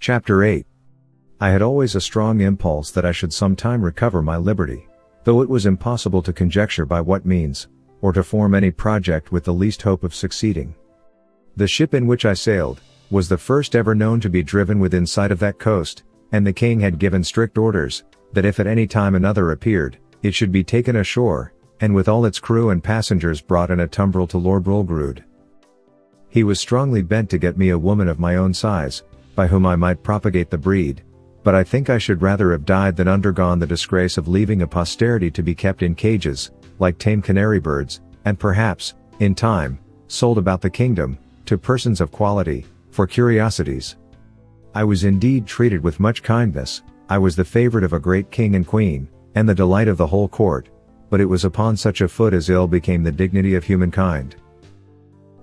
Chapter 8. I had always a strong impulse that I should sometime recover my liberty, though it was impossible to conjecture by what means, or to form any project with the least hope of succeeding. The ship in which I sailed was the first ever known to be driven within sight of that coast, and the king had given strict orders that if at any time another appeared, it should be taken ashore, and with all its crew and passengers brought in a tumbril to Lorbrulgrud. He was strongly bent to get me a woman of my own size, by whom I might propagate the breed, but I think I should rather have died than undergone the disgrace of leaving a posterity to be kept in cages, like tame canary-birds, and perhaps, in time, sold about the kingdom, to persons of quality, for curiosities. I was indeed treated with much kindness. I was the favorite of a great king and queen, and the delight of the whole court, but it was upon such a foot as ill became the dignity of humankind.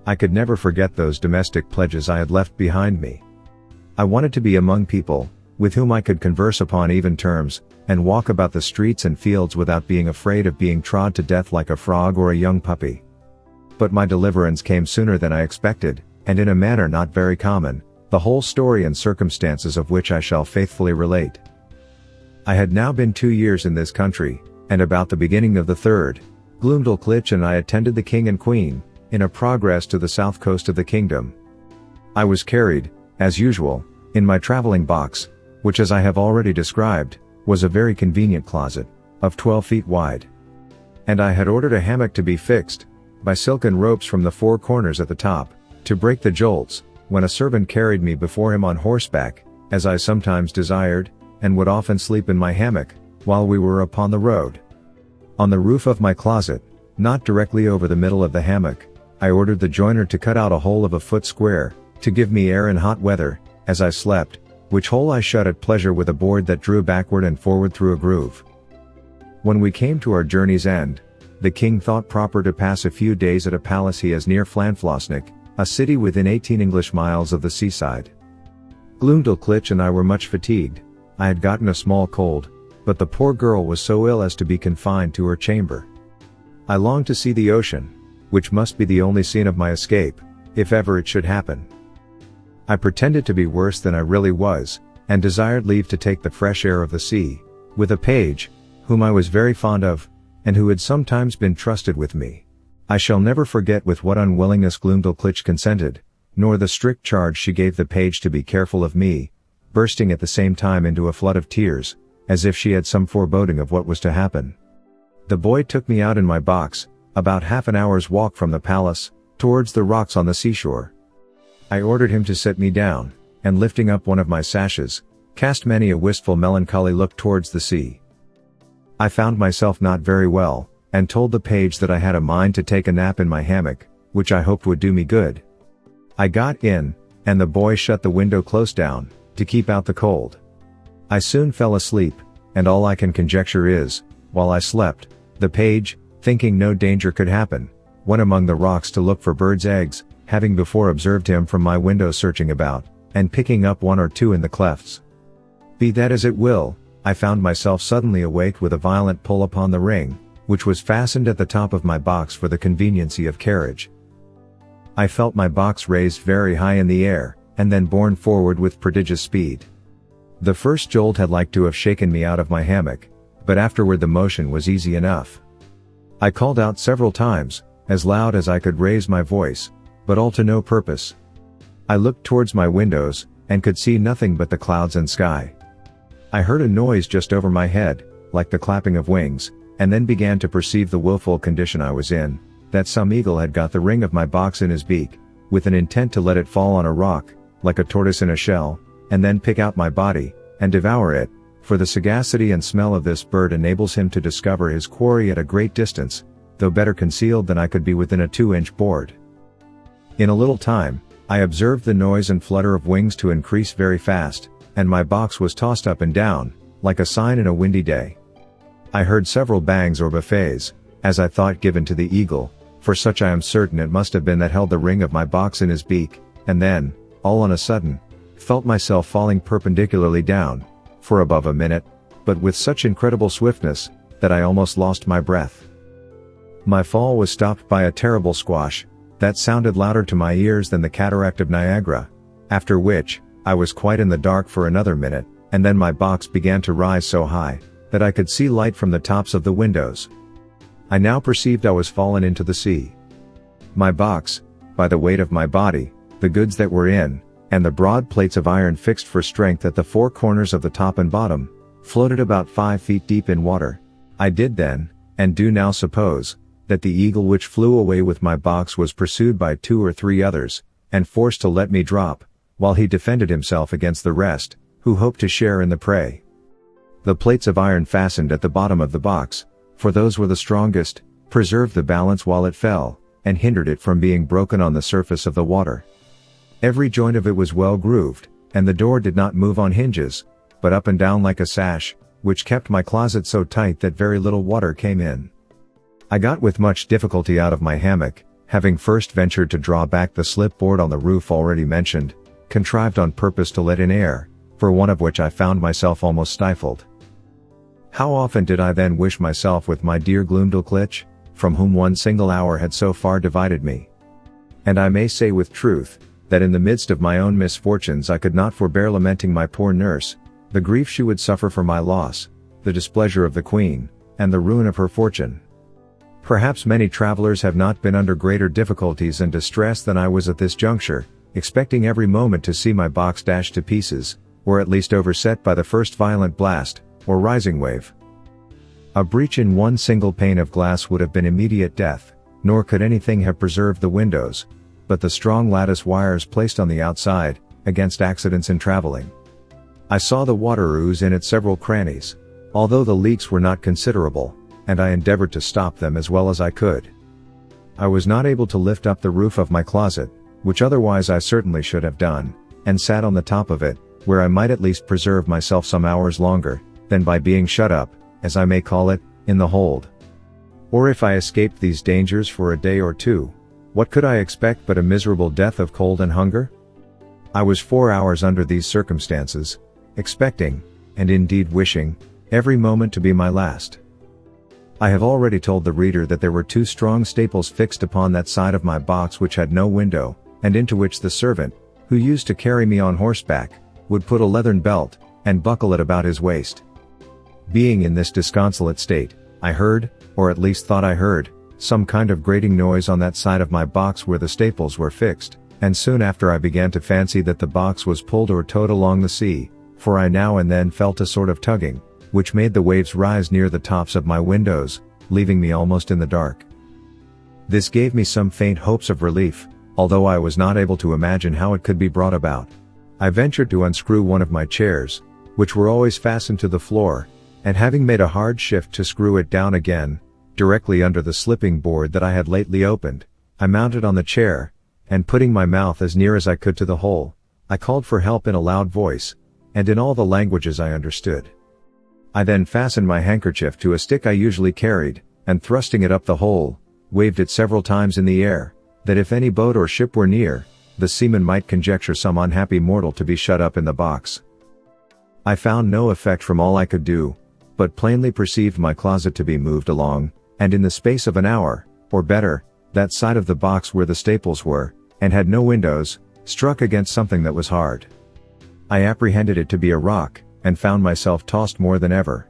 I could never forget those domestic pledges I had left behind me. I wanted to be among people, with whom I could converse upon even terms, and walk about the streets and fields without being afraid of being trod to death like a frog or a young puppy. But my deliverance came sooner than I expected, and in a manner not very common, the whole story and circumstances of which I shall faithfully relate. I had now been 2 years in this country, and about the beginning of the third, Gulliver and I attended the king and queen, in a progress to the south coast of the kingdom. I was carried, as usual, in my traveling box, which as I have already described, was a very convenient closet, of 12 feet wide. And I had ordered a hammock to be fixed, by silken ropes from the 4 corners at the top, to break the jolts, when a servant carried me before him on horseback, as I sometimes desired, and would often sleep in my hammock, while we were upon the road. On the roof of my closet, not directly over the middle of the hammock, I ordered the joiner to cut out a hole of a foot square, to give me air in hot weather, as I slept, which hole I shut at pleasure with a board that drew backward and forward through a groove. When we came to our journey's end, the king thought proper to pass a few days at a palace he has near Flanflosnick, a city within 18 English miles of the seaside. Gulliver and I were much fatigued. I had gotten a small cold, but the poor girl was so ill as to be confined to her chamber. I longed to see the ocean, which must be the only scene of my escape, if ever it should happen. I pretended to be worse than I really was, and desired leave to take the fresh air of the sea, with a page, whom I was very fond of, and who had sometimes been trusted with me. I shall never forget with what unwillingness Gulliver consented, nor the strict charge she gave the page to be careful of me, bursting at the same time into a flood of tears, as if she had some foreboding of what was to happen. The boy took me out in my box, about half an hour's walk from the palace, towards the rocks on the seashore. I ordered him to set me down, and lifting up one of my sashes, cast many a wistful melancholy look towards the sea. I found myself not very well, and told the page that I had a mind to take a nap in my hammock, which I hoped would do me good. I got in, and the boy shut the window close down, to keep out the cold. I soon fell asleep, and all I can conjecture is, while I slept, the page, thinking no danger could happen, went among the rocks to look for birds' eggs, having before observed him from my window searching about, and picking up 1 or 2 in the clefts. Be that as it will, I found myself suddenly awaked with a violent pull upon the ring, which was fastened at the top of my box for the conveniency of carriage. I felt my box raised very high in the air, and then borne forward with prodigious speed. The first jolt had like to have shaken me out of my hammock, but afterward the motion was easy enough. I called out several times, as loud as I could raise my voice, but all to no purpose. I looked towards my windows, and could see nothing but the clouds and sky. I heard a noise just over my head, like the clapping of wings, and then began to perceive the wilful condition I was in, that some eagle had got the ring of my box in his beak, with an intent to let it fall on a rock, like a tortoise in a shell, and then pick out my body, and devour it, for the sagacity and smell of this bird enables him to discover his quarry at a great distance, though better concealed than I could be within a 2-inch board. In a little time, I observed the noise and flutter of wings to increase very fast, and my box was tossed up and down, like a sign in a windy day. I heard several bangs or buffets, as I thought given to the eagle, for such I am certain it must have been that held the ring of my box in his beak, and then, all on a sudden, felt myself falling perpendicularly down, for above a minute, but with such incredible swiftness, that I almost lost my breath. My fall was stopped by a terrible squash, that sounded louder to my ears than the cataract of Niagara, after which, I was quite in the dark for another minute, and then my box began to rise so high, that I could see light from the tops of the windows. I now perceived I was fallen into the sea. My box, by the weight of my body, the goods that were in, and the broad plates of iron fixed for strength at the four corners of the top and bottom, floated about 5 feet deep in water. I did then, and do now suppose, that the eagle which flew away with my box was pursued by 2 or 3 others, and forced to let me drop, while he defended himself against the rest, who hoped to share in the prey. The plates of iron fastened at the bottom of the box, for those were the strongest, preserved the balance while it fell, and hindered it from being broken on the surface of the water. Every joint of it was well grooved, and the door did not move on hinges, but up and down like a sash, which kept my closet so tight that very little water came in. I got with much difficulty out of my hammock, having first ventured to draw back the slip board on the roof already mentioned, contrived on purpose to let in air, for want of which I found myself almost stifled. How often did I then wish myself with my dear Glumdalclitch, from whom one single hour had so far divided me. And I may say with truth, that in the midst of my own misfortunes I could not forbear lamenting my poor nurse, the grief she would suffer for my loss, the displeasure of the Queen, and the ruin of her fortune. Perhaps many travelers have not been under greater difficulties and distress than I was at this juncture, expecting every moment to see my box dashed to pieces, or at least overset by the first violent blast, or rising wave. A breach in one single pane of glass would have been immediate death, nor could anything have preserved the windows, but the strong lattice wires placed on the outside, against accidents in traveling. I saw the water ooze in its several crannies, although the leaks were not considerable, and I endeavored to stop them as well as I could. I was not able to lift up the roof of my closet, which otherwise I certainly should have done, and sat on the top of it, where I might at least preserve myself some hours longer, than by being shut up, as I may call it, in the hold. Or if I escaped these dangers for a day or two, what could I expect but a miserable death of cold and hunger? I was 4 hours under these circumstances, expecting, and indeed wishing, every moment to be my last. I have already told the reader that there were 2 strong staples fixed upon that side of my box which had no window, and into which the servant, who used to carry me on horseback, would put a leathern belt, and buckle it about his waist. Being in this disconsolate state, I heard, or at least thought I heard, some kind of grating noise on that side of my box where the staples were fixed, and soon after I began to fancy that the box was pulled or towed along the sea, for I now and then felt a sort of tugging, which made the waves rise near the tops of my windows, leaving me almost in the dark. This gave me some faint hopes of relief, although I was not able to imagine how it could be brought about. I ventured to unscrew one of my chairs, which were always fastened to the floor, and having made a hard shift to screw it down again, directly under the slipping board that I had lately opened, I mounted on the chair, and putting my mouth as near as I could to the hole, I called for help in a loud voice, and in all the languages I understood. I then fastened my handkerchief to a stick I usually carried, and thrusting it up the hole, waved it several times in the air, that if any boat or ship were near, the seamen might conjecture some unhappy mortal to be shut up in the box. I found no effect from all I could do, but plainly perceived my closet to be moved along, and in the space of an hour, or better, that side of the box where the staples were, and had no windows, struck against something that was hard. I apprehended it to be a rock, and found myself tossed more than ever.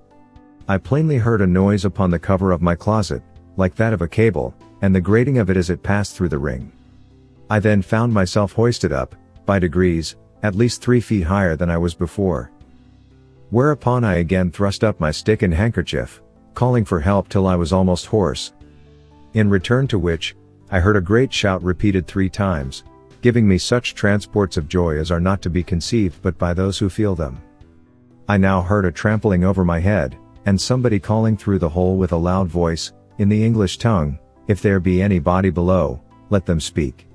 I plainly heard a noise upon the cover of my closet, like that of a cable, and the grating of it as it passed through the ring. I then found myself hoisted up, by degrees, at least 3 feet higher than I was before. Whereupon I again thrust up my stick and handkerchief, calling for help till I was almost hoarse. In return to which, I heard a great shout repeated 3 times, giving me such transports of joy as are not to be conceived but by those who feel them. I now heard a trampling over my head, and somebody calling through the hole with a loud voice, in the English tongue, "If there be any body below, let them speak."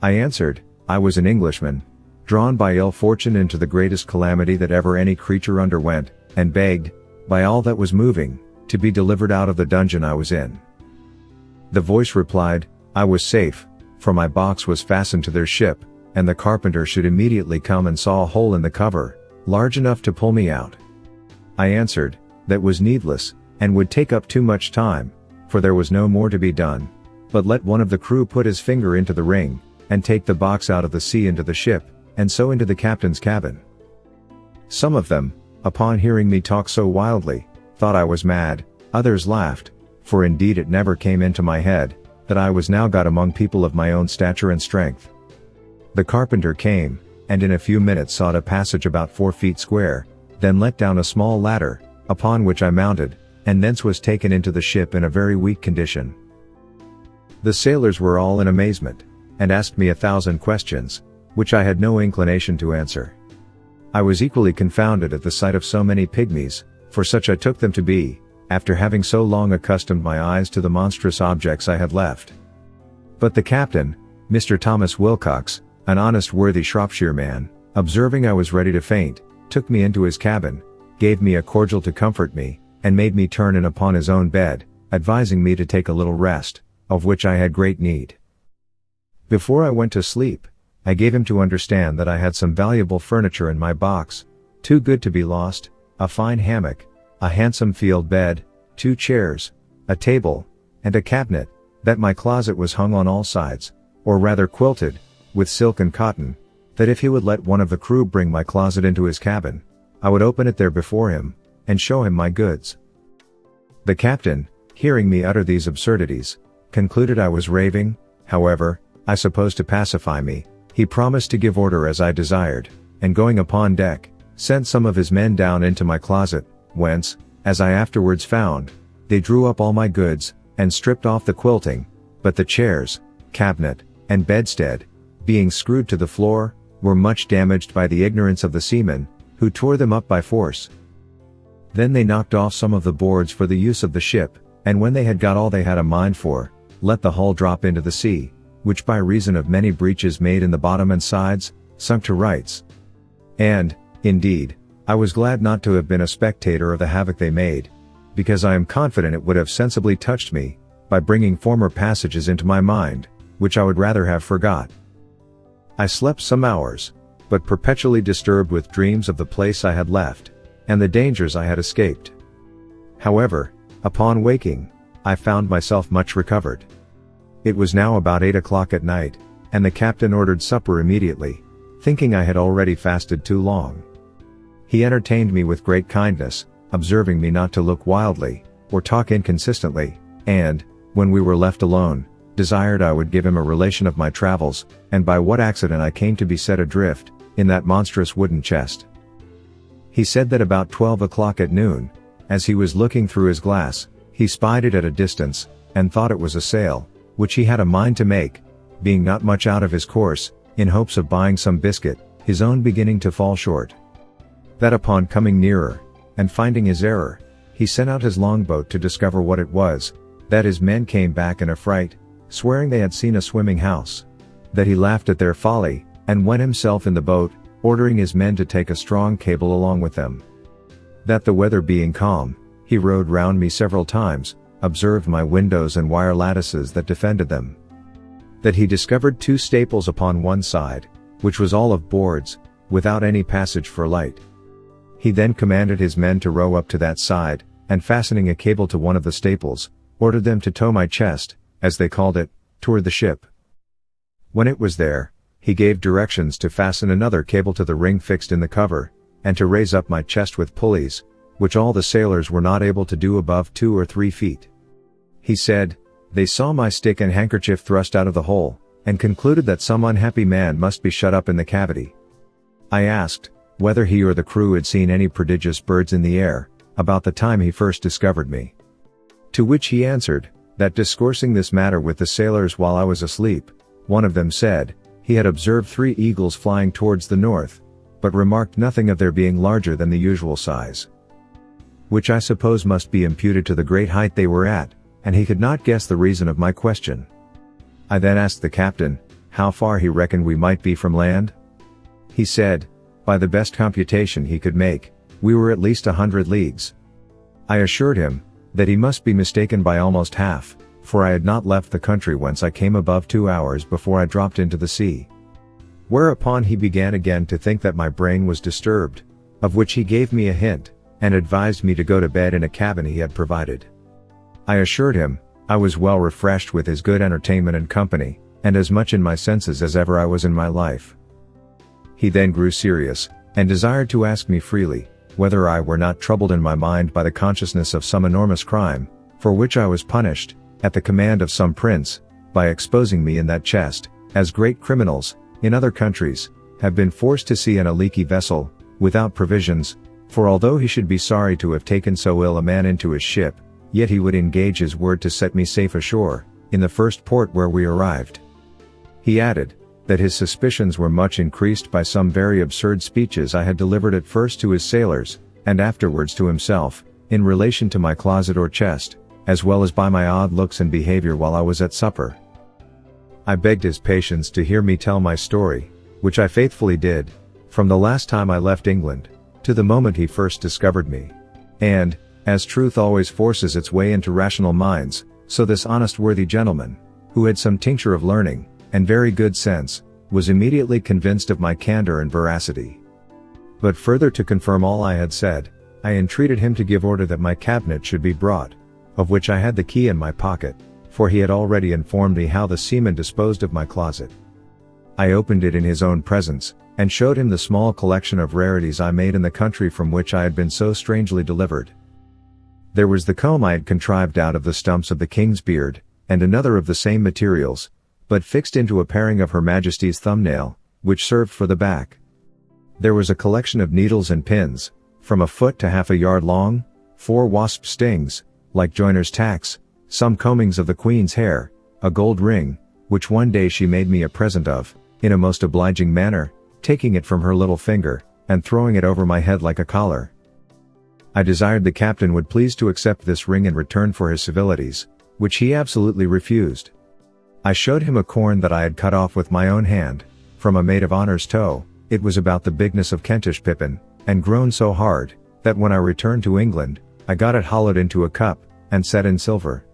I answered, I was an Englishman, drawn by ill fortune into the greatest calamity that ever any creature underwent, and begged, by all that was moving, to be delivered out of the dungeon I was in. The voice replied, I was safe, for my box was fastened to their ship, and the carpenter should immediately come and saw a hole in the cover, large enough to pull me out. I answered, that was needless, and would take up too much time, for there was no more to be done, but let one of the crew put his finger into the ring, and take the box out of the sea into the ship, and so into the captain's cabin. Some of them, upon hearing me talk so wildly, thought I was mad, others laughed, for indeed it never came into my head, that I was now got among people of my own stature and strength. The carpenter came, and in a few minutes sought a passage about 4 feet square, then let down a small ladder, upon which I mounted, and thence was taken into the ship in a very weak condition. The sailors were all in amazement, and asked me 1,000 questions, which I had no inclination to answer. I was equally confounded at the sight of so many pygmies, for such I took them to be, after having so long accustomed my eyes to the monstrous objects I had left. But the captain, Mr. Thomas Wilcox, an honest worthy Shropshire man, observing I was ready to faint, took me into his cabin, gave me a cordial to comfort me, and made me turn in upon his own bed, advising me to take a little rest, of which I had great need. Before I went to sleep, I gave him to understand that I had some valuable furniture in my box, too good to be lost, a fine hammock, a handsome field bed, 2 chairs, a table, and a cabinet, that my closet was hung on all sides, or rather quilted, with silk and cotton, that if he would let one of the crew bring my closet into his cabin, I would open it there before him, and show him my goods. The captain, hearing me utter these absurdities, concluded I was raving. However, I suppose to pacify me, he promised to give order as I desired, and going upon deck, sent some of his men down into my closet, whence, as I afterwards found, they drew up all my goods, and stripped off the quilting, but the chairs, cabinet, and bedstead, being screwed to the floor, were much damaged by the ignorance of the seamen, who tore them up by force. Then they knocked off some of the boards for the use of the ship, and when they had got all they had a mind for, let the hull drop into the sea, which by reason of many breaches made in the bottom and sides, sunk to rights. And, indeed, I was glad not to have been a spectator of the havoc they made, because I am confident it would have sensibly touched me, by bringing former passages into my mind, which I would rather have forgot. I slept some hours, but perpetually disturbed with dreams of the place I had left, and the dangers I had escaped. However, upon waking, I found myself much recovered. It was now about 8 o'clock at night, and the captain ordered supper immediately, thinking I had already fasted too long. He entertained me with great kindness, observing me not to look wildly, or talk inconsistently, and, when we were left alone, desired I would give him a relation of my travels, and by what accident I came to be set adrift, in that monstrous wooden chest. He said that about 12 o'clock at noon, as he was looking through his glass, he spied it at a distance, and thought it was a sail, which he had a mind to make, being not much out of his course, in hopes of buying some biscuit, his own beginning to fall short. That upon coming nearer, and finding his error, he sent out his longboat to discover what it was, that his men came back in a fright, swearing they had seen a swimming house. That he laughed at their folly, and went himself in the boat, ordering his men to take a strong cable along with them. That the weather being calm, he rowed round me several times, observed my windows and wire lattices that defended them. That he discovered 2 staples upon one side, which was all of boards, without any passage for light. He then commanded his men to row up to that side, and fastening a cable to one of the staples, ordered them to tow my chest, as they called it, toward the ship. When it was there, he gave directions to fasten another cable to the ring fixed in the cover, and to raise up my chest with pulleys, which all the sailors were not able to do above 2 or 3 feet. He said, they saw my stick and handkerchief thrust out of the hole, and concluded that some unhappy man must be shut up in the cavity. I asked, whether he or the crew had seen any prodigious birds in the air, about the time he first discovered me. To which he answered, that discoursing this matter with the sailors while I was asleep, one of them said, he had observed 3 eagles flying towards the north, but remarked nothing of their being larger than the usual size. Which I suppose must be imputed to the great height they were at, and he could not guess the reason of my question. I then asked the captain, how far he reckoned we might be from land? He said, by the best computation he could make, we were at least 100 leagues. I assured him, that he must be mistaken by almost half, for I had not left the country whence I came above 2 hours before I dropped into the sea. Whereupon he began again to think that my brain was disturbed, of which he gave me a hint, and advised me to go to bed in a cabin he had provided. I assured him, I was well refreshed with his good entertainment and company, and as much in my senses as ever I was in my life. He then grew serious, and desired to ask me freely, whether I were not troubled in my mind by the consciousness of some enormous crime, for which I was punished, at the command of some prince, by exposing me in that chest, as great criminals, in other countries, have been forced to sea in a leaky vessel, without provisions, for although he should be sorry to have taken so ill a man into his ship, yet he would engage his word to set me safe ashore, in the first port where we arrived. He added, that his suspicions were much increased by some very absurd speeches I had delivered at first to his sailors, and afterwards to himself, in relation to my closet or chest, as well as by my odd looks and behavior while I was at supper. I begged his patience to hear me tell my story, which I faithfully did, from the last time I left England, to the moment he first discovered me. And, as truth always forces its way into rational minds, so this honest worthy gentleman, who had some tincture of learning, and very good sense, was immediately convinced of my candor and veracity. But further to confirm all I had said, I entreated him to give order that my cabinet should be brought, of which I had the key in my pocket, for he had already informed me how the seamen disposed of my closet. I opened it in his own presence, and showed him the small collection of rarities I made in the country from which I had been so strangely delivered. There was the comb I had contrived out of the stumps of the king's beard, and another of the same materials, but fixed into a paring of Her Majesty's thumbnail, which served for the back. There was a collection of needles and pins, from a foot to half a yard long, 4 wasp stings, like joiner's tacks, some combings of the Queen's hair, a gold ring, which one day she made me a present of, in a most obliging manner, taking it from her little finger, and throwing it over my head like a collar. I desired the captain would please to accept this ring in return for his civilities, which he absolutely refused. I showed him a corn that I had cut off with my own hand, from a maid of honor's toe. It was about the bigness of Kentish pippin, and grown so hard, that when I returned to England, I got it hollowed into a cup, and set in silver.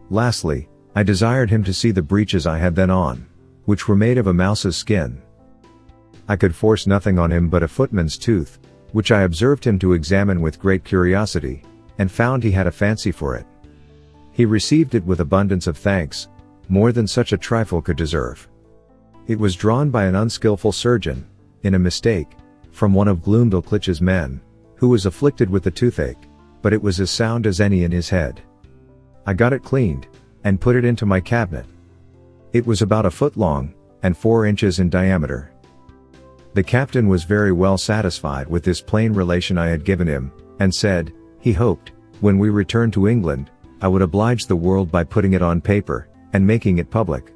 Lastly, I desired him to see the breeches I had then on, which were made of a mouse's skin. I could force nothing on him but a footman's tooth, which I observed him to examine with great curiosity, and found he had a fancy for it. He received it with abundance of thanks, more than such a trifle could deserve. It was drawn by an unskilful surgeon, in a mistake, from one of Glumdalclitch's men, who was afflicted with the toothache, but it was as sound as any in his head. I got it cleaned, and put it into my cabinet. It was about a foot long, and 4 inches in diameter. The captain was very well satisfied with this plain relation I had given him, and said, he hoped, when we returned to England, I would oblige the world by putting it on paper, and making it public.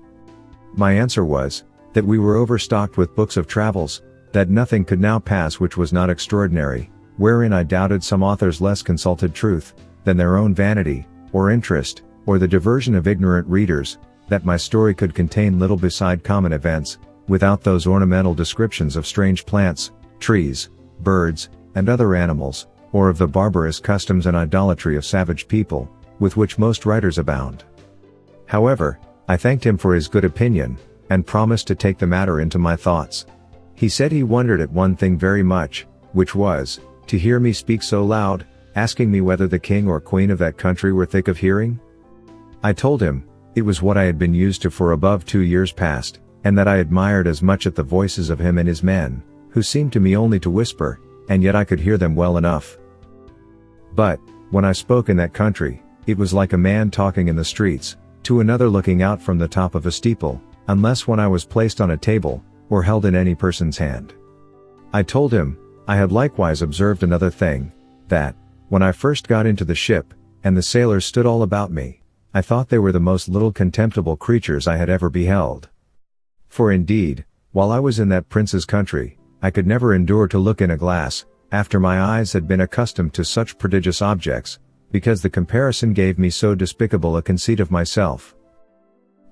My answer was, that we were overstocked with books of travels, that nothing could now pass which was not extraordinary, wherein I doubted some authors less consulted truth, than their own vanity, or interest, or the diversion of ignorant readers, that my story could contain little beside common events, without those ornamental descriptions of strange plants, trees, birds, and other animals, or of the barbarous customs and idolatry of savage people, with which most writers abound. However, I thanked him for his good opinion, and promised to take the matter into my thoughts. He said he wondered at one thing very much, which was, to hear me speak so loud, asking me whether the king or queen of that country were thick of hearing. I told him, it was what I had been used to for above 2 years past, and that I admired as much at the voices of him and his men, who seemed to me only to whisper, and yet I could hear them well enough. But, when I spoke in that country, it was like a man talking in the streets, to another looking out from the top of a steeple, unless when I was placed on a table, or held in any person's hand. I told him, I had likewise observed another thing, that, when I first got into the ship, and the sailors stood all about me, I thought they were the most little contemptible creatures I had ever beheld. For indeed, while I was in that prince's country, I could never endure to look in a glass, after my eyes had been accustomed to such prodigious objects, because the comparison gave me so despicable a conceit of myself.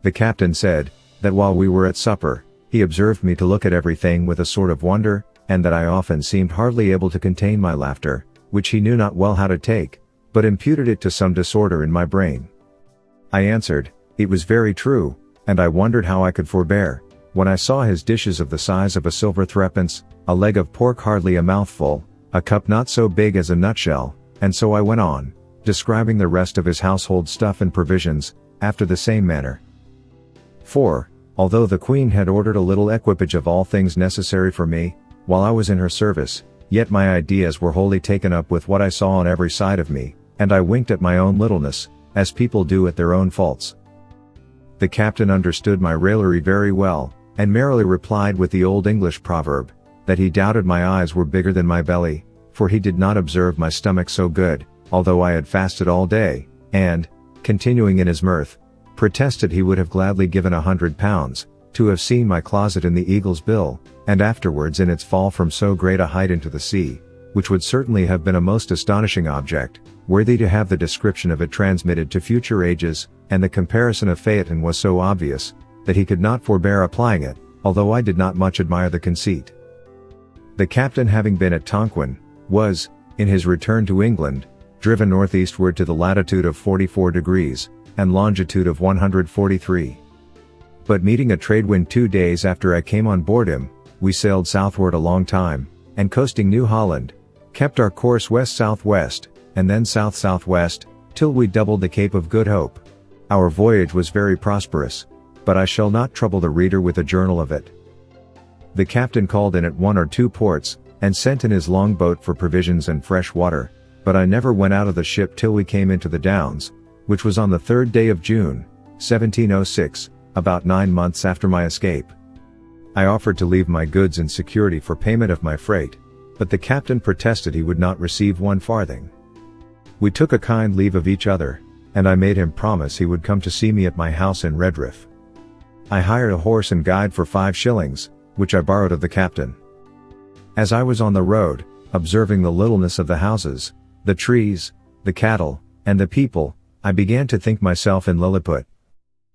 The captain said, that while we were at supper, he observed me to look at everything with a sort of wonder, and that I often seemed hardly able to contain my laughter, which he knew not well how to take, but imputed it to some disorder in my brain. I answered, it was very true, and I wondered how I could forbear, when I saw his dishes of the size of a silver threepence, a leg of pork hardly a mouthful, a cup not so big as a nutshell, and so I went on, describing the rest of his household stuff and provisions, after the same manner. For, Although the Queen had ordered a little equipage of all things necessary for me, while I was in her service, yet my ideas were wholly taken up with what I saw on every side of me, and I winked at my own littleness, as people do at their own faults. The captain understood my raillery very well, and merrily replied with the old English proverb, that he doubted my eyes were bigger than my belly, for he did not observe my stomach so good, although I had fasted all day, and, continuing in his mirth, protested he would have gladly given £100, to have seen my closet in the Eagle's Bill, and afterwards in its fall from so great a height into the sea, which would certainly have been a most astonishing object, worthy to have the description of it transmitted to future ages, and the comparison of Phaeton was so obvious, that he could not forbear applying it, although I did not much admire the conceit. The captain, having been at Tonquin, was, in his return to England, driven northeastward to the latitude of 44 degrees, and longitude of 143. But meeting a trade wind 2 days after I came on board him, we sailed southward a long time, and coasting New Holland, kept our course west-southwest, and then south-southwest, till we doubled the Cape of Good Hope. Our voyage was very prosperous, but I shall not trouble the reader with a journal of it. The captain called in at 1 or 2 ports, and sent in his longboat for provisions and fresh water, but I never went out of the ship till we came into the Downs, which was on the 3rd day of June, 1706, about 9 months after my escape. I offered to leave my goods in security for payment of my freight, but the captain protested he would not receive 1 farthing. We took a kind leave of each other, and I made him promise he would come to see me at my house in Redriff. I hired a horse and guide for 5 shillings, which I borrowed of the captain. As I was on the road, observing the littleness of the houses, the trees, the cattle, and the people, I began to think myself in Lilliput.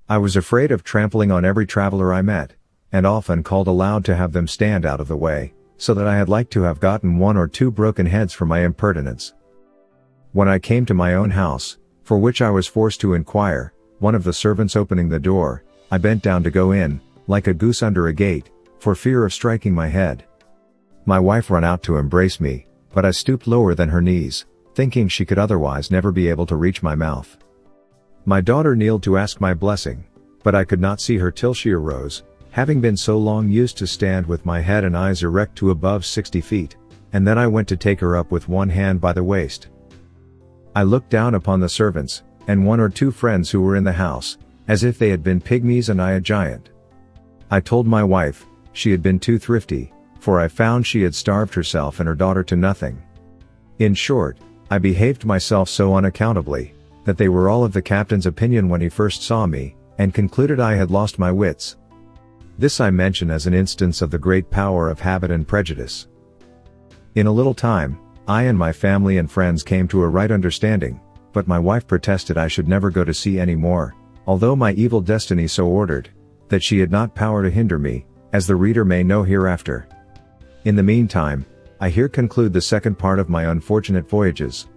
I was afraid of trampling on every traveler I met, and often called aloud to have them stand out of the way, so that I had like to have gotten 1 or 2 broken heads for my impertinence. When I came to my own house, for which I was forced to inquire, one of the servants opening the door, I bent down to go in, like a goose under a gate, for fear of striking my head. My wife ran out to embrace me, but I stooped lower than her knees, thinking she could otherwise never be able to reach my mouth. My daughter kneeled to ask my blessing, but I could not see her till she arose, having been so long used to stand with my head and eyes erect to above 60 feet, and then I went to take her up with one hand by the waist. I looked down upon the servants, and 1 or 2 friends who were in the house, as if they had been pygmies and I a giant. I told my wife, she had been too thrifty, for I found she had starved herself and her daughter to nothing. In short, I behaved myself so unaccountably, that they were all of the captain's opinion when he first saw me, and concluded I had lost my wits. This I mention as an instance of the great power of habit and prejudice. In a little time, I and my family and friends came to a right understanding, but my wife protested I should never go to sea any more, although my evil destiny so ordered, that she had not power to hinder me, as the reader may know hereafter. In the meantime, I here conclude the second part of my unfortunate voyages.